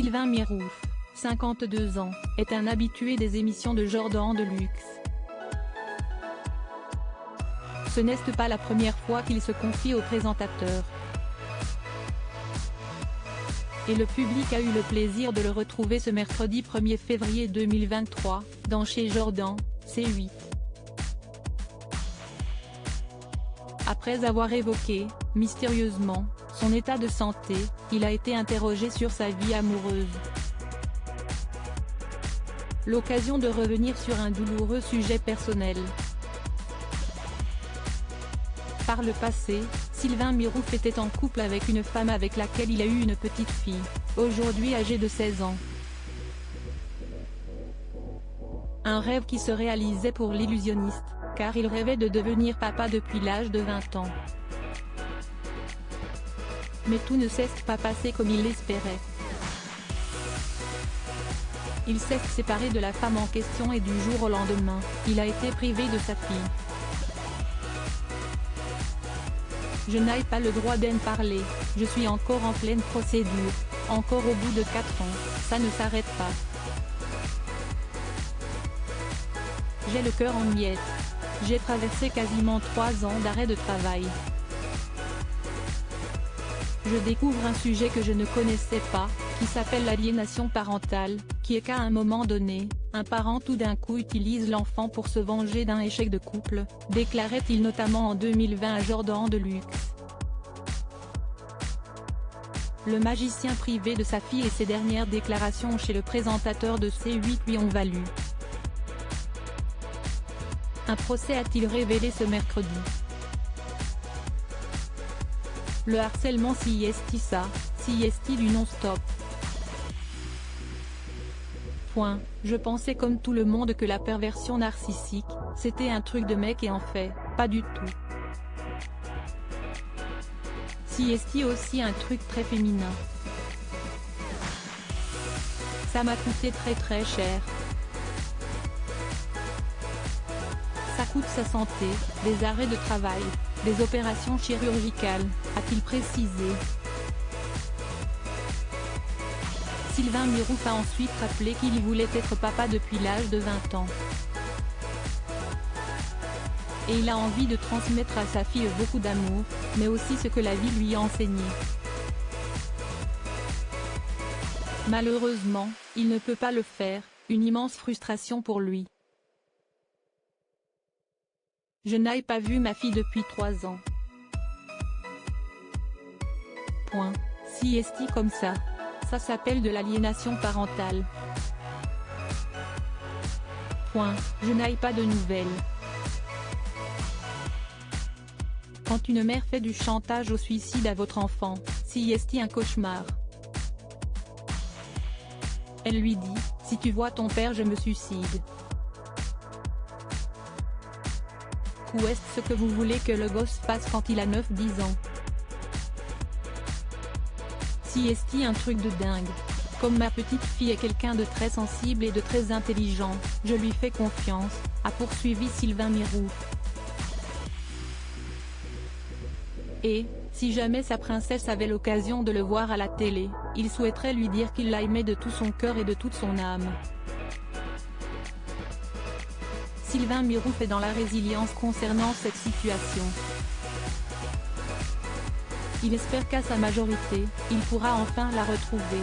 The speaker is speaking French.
Sylvain Mirouf, 52 ans, est un habitué des émissions de Jordan Deluxe. Ce n'est pas la première fois qu'il se confie au présentateur. Et le public a eu le plaisir de le retrouver ce mercredi 1er février 2023, dans Chez Jordan, C8. Après avoir évoqué, mystérieusement, son état de santé, il a été interrogé sur sa vie amoureuse. L'occasion de revenir sur un douloureux sujet personnel. Par le passé, Sylvain Mirouf était en couple avec une femme avec laquelle il a eu une petite fille, aujourd'hui âgée de 16 ans. Un rêve qui se réalisait pour l'illusionniste, car il rêvait de devenir papa depuis l'âge de 20 ans. Mais tout ne s'est pas passé comme il l'espérait. Il s'est séparé de la femme en question et du jour au lendemain, il a été privé de sa fille. Je n'ai pas le droit d'en parler, je suis encore en pleine procédure, encore au bout de 4 ans, ça ne s'arrête pas. J'ai le cœur en miettes. J'ai traversé quasiment 3 ans d'arrêt de travail. Je découvre un sujet que je ne connaissais pas, qui s'appelle l'aliénation parentale, qui est qu'à un moment donné, un parent tout d'un coup utilise l'enfant pour se venger d'un échec de couple, déclarait-il notamment en 2020 à Jordan Deluxe. Le magicien privé de sa fille et ses dernières déclarations chez le présentateur de C8 lui ont valu. Un procès a-t-il révélé ce mercredi? Le harcèlement si est du non-stop. Je pensais comme tout le monde que la perversion narcissique, c'était un truc de mec et en fait, pas du tout. Si est aussi un truc très féminin. Ça m'a coûté très cher. Ça coûte sa santé, des arrêts de travail, des opérations chirurgicales, a-t-il précisé. Sylvain Mirouf a ensuite rappelé qu'il voulait être papa depuis l'âge de 20 ans. Et il a envie de transmettre à sa fille beaucoup d'amour, mais aussi ce que la vie lui a enseigné. Malheureusement, il ne peut pas le faire, une immense frustration pour lui. Je n'ai pas vu ma fille depuis 3 ans. Si est comme ça. Ça s'appelle de l'aliénation parentale. Je n'ai pas de nouvelles. Quand une mère fait du chantage au suicide à votre enfant, si est un cauchemar. Elle lui dit, si tu vois ton père je me suicide. Ou est-ce que vous voulez que le gosse fasse quand il a 9-10 ans? Si est un truc de dingue. Comme ma petite fille est quelqu'un de très sensible et de très intelligent, je lui fais confiance, a poursuivi Sylvain Mirouf. Et, si jamais sa princesse avait l'occasion de le voir à la télé, il souhaiterait lui dire qu'il l'aimait de tout son cœur et de toute son âme. Sylvain Mirouf est dans la résilience concernant cette situation. Il espère qu'à sa majorité, il pourra enfin la retrouver.